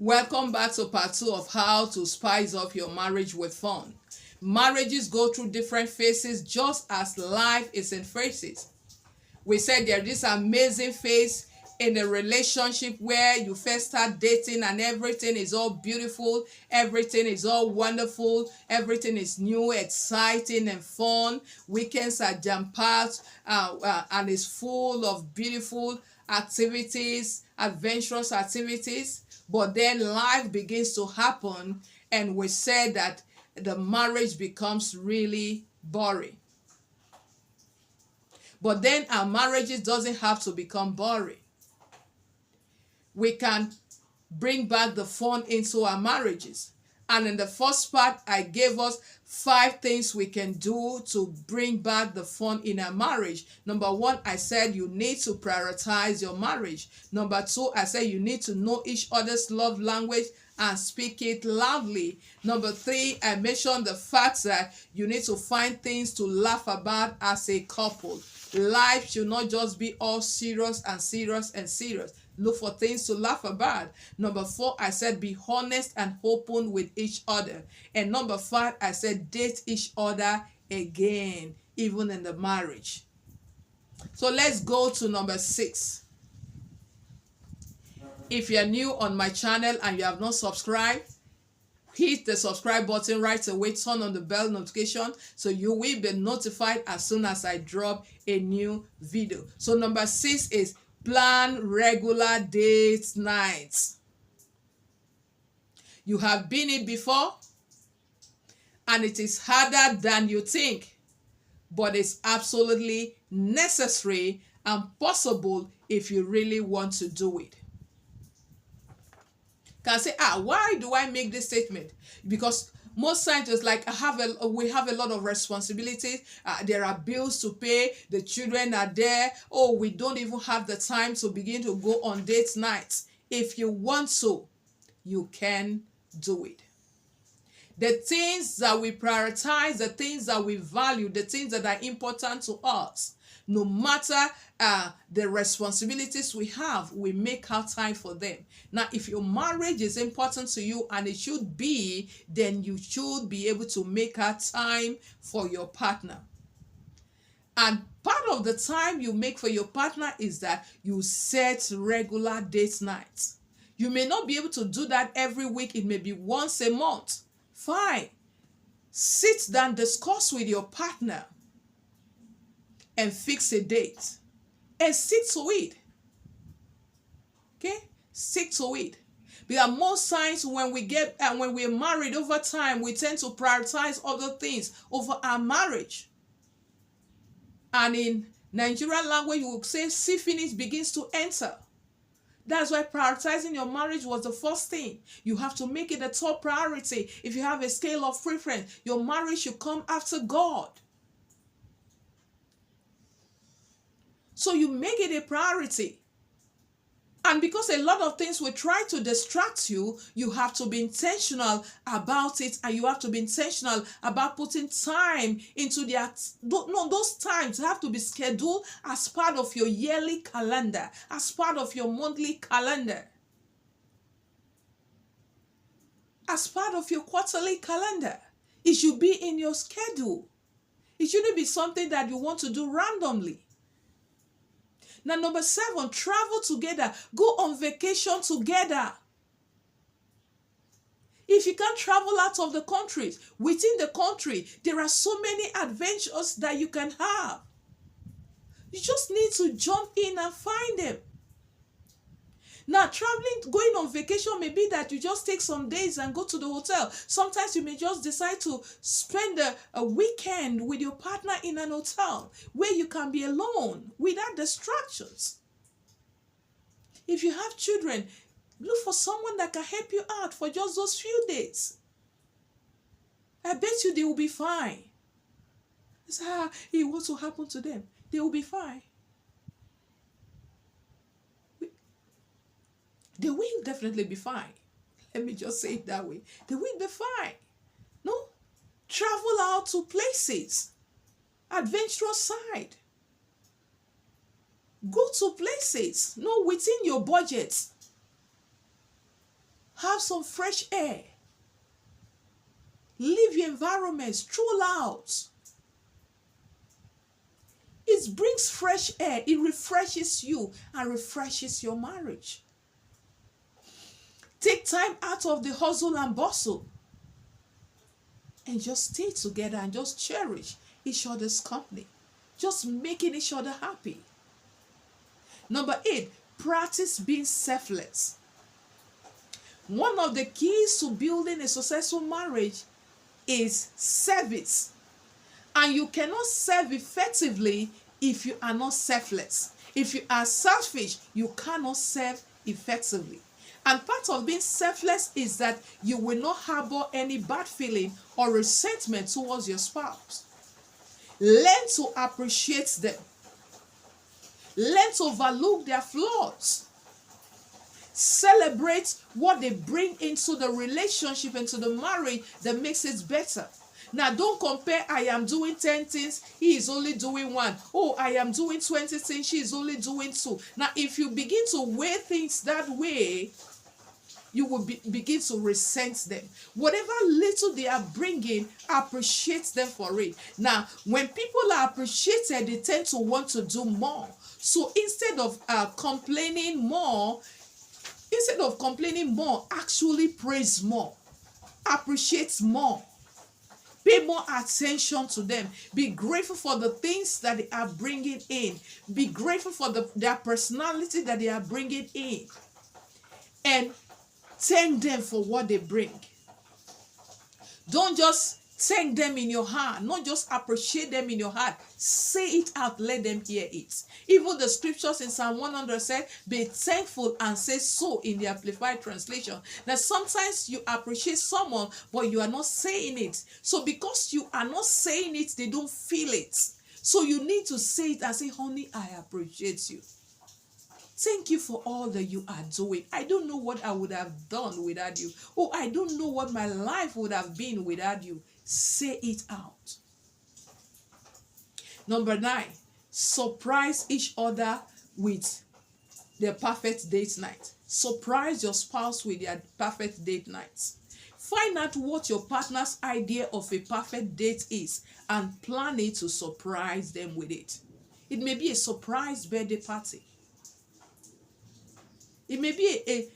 Welcome back to part 2 of how to spice up your marriage with fun. Marriages go through different phases just as life is in phases. We said there's this amazing phase in a relationship where you first start dating and everything is all beautiful, everything is all wonderful, everything is new, exciting, and fun. Weekends are jam-packed and is full of beautiful activities, adventurous activities. But then life begins to happen, and we said that the marriage becomes really boring. But then our marriages doesn't have to become boring. We can bring back the fun into our marriages. And in the first part, I gave us 5 things we can do to bring back the fun in our marriage. Number 1, I said you need to prioritize your marriage. Number 2, I said you need to know each other's love language and speak it loudly. Number 3, I mentioned the fact that you need to find things to laugh about as a couple. Life should not just be all serious and serious and serious. Look for things to laugh about. Number 4, I said be honest and open with each other. And number 5, I said date each other again, even in the marriage. So let's go to number 6. If you're new on my channel and you have not subscribed, hit the subscribe button right away, turn on the bell notification so you will be notified as soon as I drop a new video. So number 6 is plan regular date nights. You have been it before, and it is harder than you think, but it's absolutely necessary and possible if you really want to do it. Can say, why do I make this statement? Because most scientists we have a lot of responsibilities. There are bills to pay. The children are there. We don't even have the time to begin to go on date nights. If you want to, you can do it. The things that we prioritize, the things that we value, the things that are important to us, no matter the responsibilities we have, we make out time for them. Now, if your marriage is important to you, and it should be, then you should be able to make out time for your partner. And part of the time you make for your partner is that you set regular date nights. You may not be able to do that every week. It may be once a month. Fine. Sit down, discuss with your partner, and fix a date. And stick to it. Okay? Stick to it. Because most times when we're married over time, we tend to prioritize other things over our marriage. And in Nigerian language, we will say, see finish begins to enter. That's why prioritizing your marriage was the first thing. You have to make it a top priority. If you have a scale of preference, your marriage should come after God. So you make it a priority. And because a lot of things will try to distract you, you have to be intentional about it, and you have to be intentional about putting time into those times have to be scheduled as part of your yearly calendar, as part of your monthly calendar, as part of your quarterly calendar. It should be in your schedule. It shouldn't be something that you want to do randomly. Now, number 7, travel together. Go on vacation together. If you can't travel out of the country, within the country, there are so many adventures that you can have. You just need to jump in and find them. Now, going on vacation may be that you just take some days and go to the hotel. Sometimes you may just decide to spend a weekend with your partner in an hotel where you can be alone without distractions. If you have children, look for someone that can help you out for just those few days. I bet you they will be fine. What will happen to them? They will be fine. They will definitely be fine. Let me just say it that way. They will be fine. No? Travel out to places. Adventurous side. Go to places. No, within your budget. Have have some fresh air. Leave your environment, stroll out. It brings fresh air. It refreshes you and refreshes your marriage. Take time out of the hustle and bustle and just stay together and just cherish each other's company. Just making each other happy. Number 8, practice being selfless. One of the keys to building a successful marriage is service. And you cannot serve effectively if you are not selfless. If you are selfish, you cannot serve effectively. And part of being selfless is that you will not harbor any bad feeling or resentment towards your spouse. Learn to appreciate them. Learn to overlook their flaws. Celebrate what they bring into the relationship, into the marriage that makes it better. Now, don't compare, I am doing 10 things, he is only doing 1. Oh, I am doing 20 things, she is only doing 2. Now, if you begin to weigh things that way, you will begin to resent them. Whatever little they are bringing, appreciate them for it. Now, when people are appreciated, they tend to want to do more. So instead of complaining more, actually praise more, appreciate more. Pay more attention to them. Be grateful for the things that they are bringing in. Be grateful for their personality that they are bringing in. And thank them for what they bring. Don't just thank them in your heart. Not just appreciate them in your heart. Say it out. Let them hear it. Even the scriptures in Psalm 100 said, be thankful and say so in the Amplified Translation. That sometimes you appreciate someone, but you are not saying it. So because you are not saying it, they don't feel it. So you need to say it and say, honey, I appreciate you. Thank you for all that you are doing. I don't know what I would have done without you. Oh, I don't know what my life would have been without you. Say it out. Number 9, surprise each other with their perfect date night. Surprise your spouse with their perfect date nights. Find out what your partner's idea of a perfect date is and plan it to surprise them with it. It may be a surprise birthday party. It may be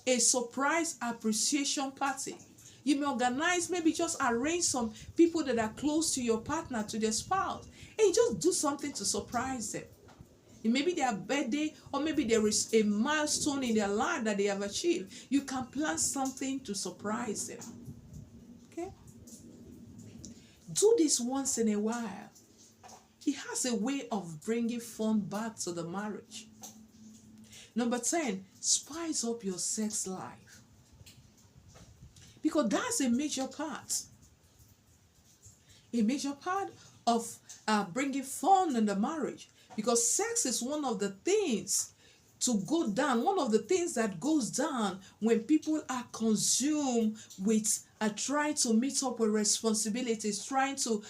a surprise appreciation party. You may organize, maybe just arrange some people that are close to your partner, to their spouse, and just do something to surprise them. It may be their birthday, or maybe there is a milestone in their life that they have achieved. You can plan something to surprise them. Okay? Do this once in a while. It has a way of bringing fun back to the marriage. Number 10, spice up your sex life. Because that's a major part. A major part of bringing fun in the marriage. Because sex is one of the things to go down. One of the things that goes down when people are consumed with trying to meet up with responsibilities, trying to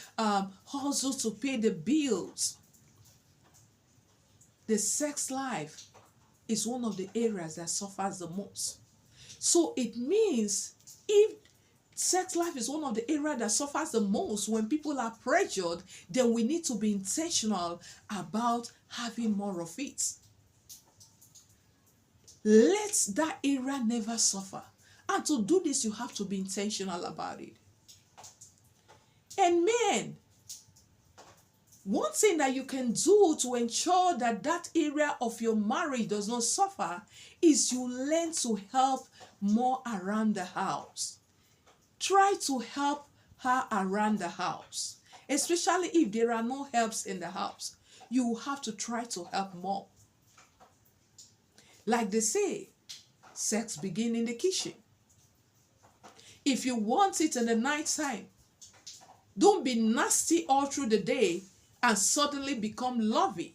hustle to pay the bills. The sex life is one of the areas that suffers the most. So it means if sex life is one of the areas that suffers the most when people are pressured, then we need to be intentional about having more of it. Let that area never suffer. And to do this, you have to be intentional about it. And men, one thing that you can do to ensure that that area of your marriage does not suffer is you learn to help more around the house. Try to help her around the house, especially if there are no helps in the house. You will have to try to help more. Like they say, sex begins in the kitchen. If you want it in the nighttime, don't be nasty all through the day and suddenly become loving.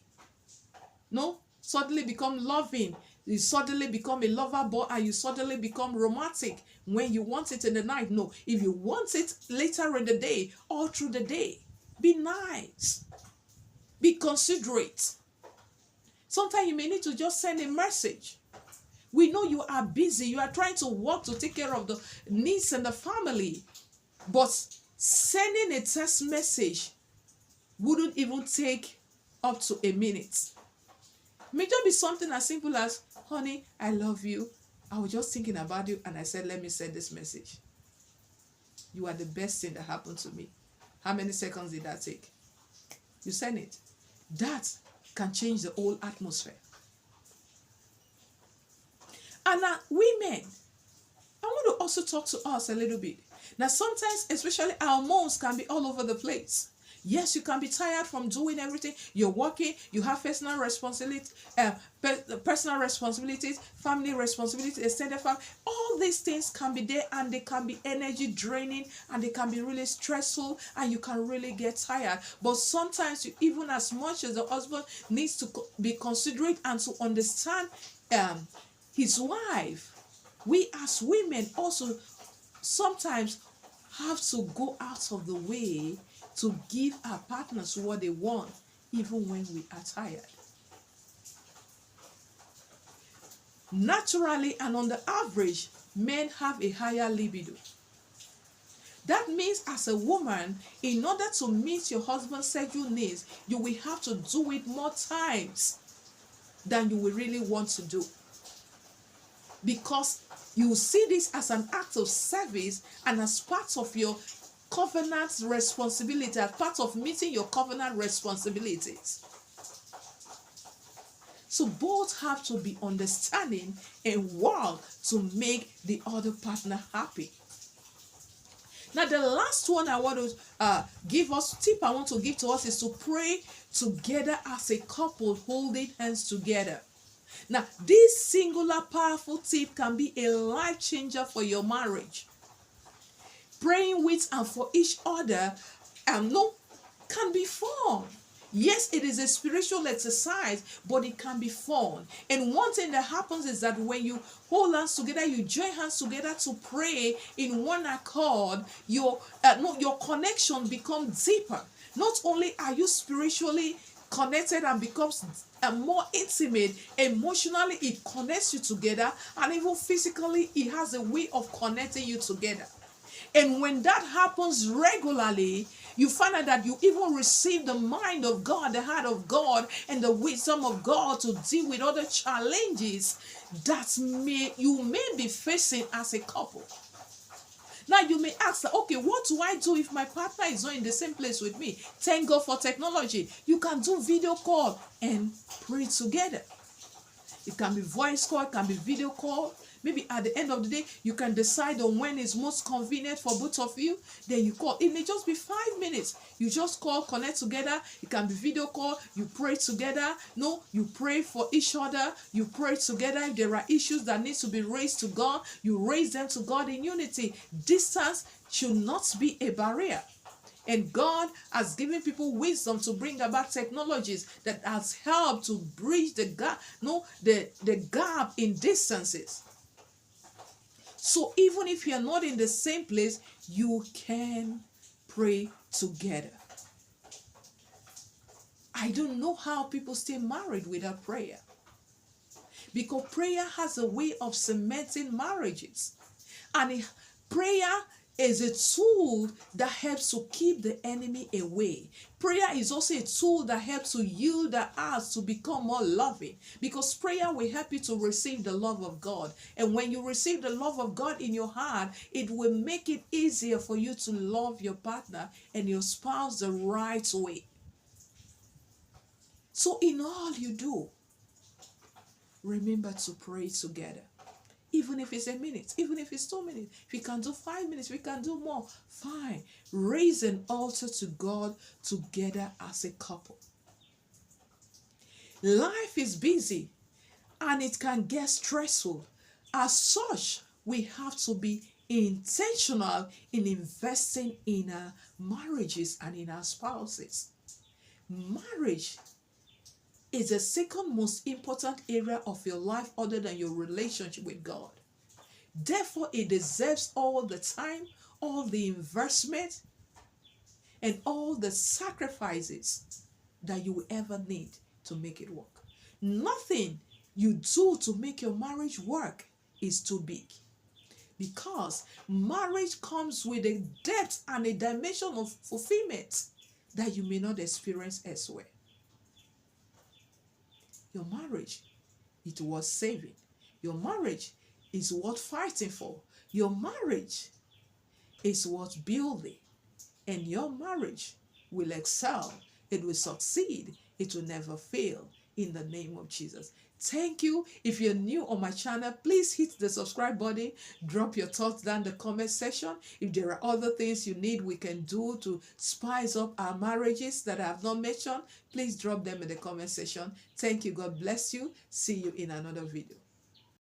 No, suddenly become loving. You suddenly become a lover boy and you suddenly become romantic when you want it in the night. No, if you want it later in the day, all through the day, be nice. Be considerate. Sometimes you may need to just send a message We know you are busy. You are trying to work to take care of the needs in the family. But sending a text message wouldn't even take up to a minute. May just be something as simple as, honey, I love you. I was just thinking about you and I said, let me send this message. You are the best thing that happened to me. How many seconds did that take? You send it. That can change the whole atmosphere. And now, women, I want to also talk to us a little bit. Now, sometimes, especially our moms can be all over the place. Yes, you can be tired from doing everything. You're working, you have personal responsibility, personal responsibilities, family responsibilities, extended family. All these things can be there and they can be energy draining and they can be really stressful and you can really get tired. But sometimes, even as much as the husband needs to be considerate and to understand his wife, we as women also sometimes have to go out of the way to give our partners what they want, even when we are tired. Naturally and on the average, men have a higher libido. That means as a woman, in order to meet your husband's sexual needs, you will have to do it more times than you will really want to do. Because you see this as an act of service and as part of your covenant responsibility, as part of meeting your covenant responsibilities. So both have to be understanding and work to make the other partner happy. Now the last one I want to tip I want to give to us is to pray together as a couple, holding hands together. Now this singular powerful tip can be a life changer for your marriage. Praying with and for each other can be fun. Yes, it is a spiritual exercise, but it can be fun. And one thing that happens is that when you hold hands together, you join hands together to pray in one accord, your connection becomes deeper. Not only are you spiritually connected and becomes more intimate, emotionally it connects you together, and even physically it has a way of connecting you together. And when that happens regularly, you find out that you even receive the mind of God, the heart of God, and the wisdom of God to deal with other challenges that you may be facing as a couple. Now you may ask, okay, what do I do if my partner is not in the same place with me? Thank God for technology. You can do video call and pray together. It can be voice call, it can be video call. Maybe at the end of the day, you can decide on when is most convenient for both of you. Then you call. It may just be 5 minutes. You just call, connect together. It can be video call. You pray together. No, you pray for each other. You pray together. If there are issues that need to be raised to God, you raise them to God in unity. Distance should not be a barrier. And God has given people wisdom to bring about technologies that has helped to bridge the gap, the gap in distances. So even if you're not in the same place, you can pray together. I don't know how people stay married without prayer. Because prayer has a way of cementing marriages. And prayer is a tool that helps to keep the enemy away. Prayer is also a tool that helps to yield the hearts to become more loving, because prayer will help you to receive the love of God. And when you receive the love of God in your heart, it will make it easier for you to love your partner and your spouse the right way. So in all you do, remember to pray together. Even if it's a minute, even if it's 2 minutes, if we can do 5 minutes, we can do more, fine. Raise an altar to God together as a couple. Life is busy and it can get stressful. As such, we have to be intentional in investing in our marriages and in our spouses. Marriage is the second most important area of your life other than your relationship with God. Therefore, it deserves all the time, all the investment, and all the sacrifices that you will ever need to make it work. Nothing you do to make your marriage work is too big. Because marriage comes with a depth and a dimension of fulfillment that you may not experience elsewhere. Your marriage, it was saving. Your marriage is worth fighting for. Your marriage is worth building. And your marriage will excel. It will succeed. It will never fail in the name of Jesus. Thank you. If you're new on my channel, please hit the subscribe button. Drop your thoughts down the comment section. If there are other things you need we can do to spice up our marriages that I have not mentioned, please drop them in the comment section. Thank you. God bless you. See you in another video.